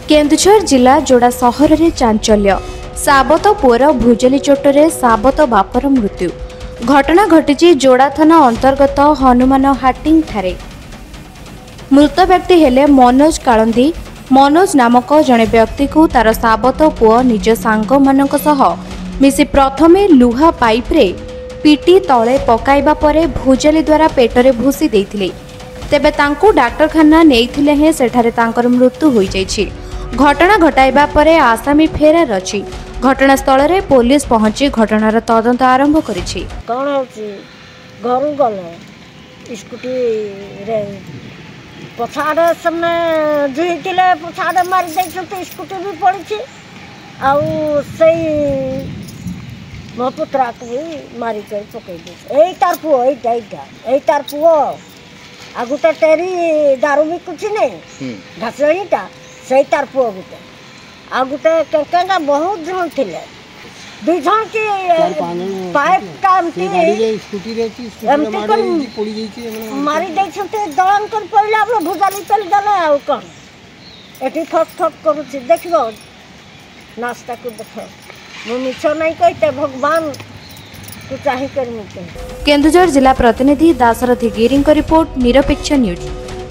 केन्दुझर जिला जोड़ा सहर में चांचल्य साबत पुअर भुजली चोटरे साबत बापर मृत्यु घटना घटी जोड़ा थाना अंतर्गत हनुमान हाटिंग ठारे मृत व्यक्ति हेले मनोज कालंदी। मनोज नामक जड़े व्यक्ति को तार साबत पुओ निज सांग मानक सह मिसी प्रथमे लुहा पाइप रे पिटी तले पकाइबा परे भुजली द्वारा पेटरे भूसी देइथिले तेबे तांकु डाक्तरखाना नेइथिले हे सेठारे तांकर मृत्यु होई जाइछि। घटना घटाइबा परे आसामी फेरार अछि। घटनास्थल रे पुलिस पहुंची घटनार तदंत आरंभ करिछि। कोन होछि घरु गले स्कूटी रे पछाड़े समय जुइतिले पछाड़े मारि दैछते स्कूटी भी पड़िछि आउ सेई मो पुत्रा को मारि के पकई दे एई तार पुओ एई तार पुओ आगु तो टेरी दारू भी कुछ नहीं घासड़ीटा से तार पुओ गुटे आ गुटे केकेना बहुत जन थिले दुई जन की पाइप टामती स्कूटी रे मारी पड़ी जाई मारी दै छते दळन कर पड़ला अब भुजाली चल गले आ कोन एठी ठक ठक करूछि देखबो नास्ता को देखो मु मिछो नहीं कहते भगवान तू चाहि कर मिते। केन्दुझर जिला प्रतिनिधि दाशरथी गिरी रिपोर्ट निरपेक्ष न्यूज।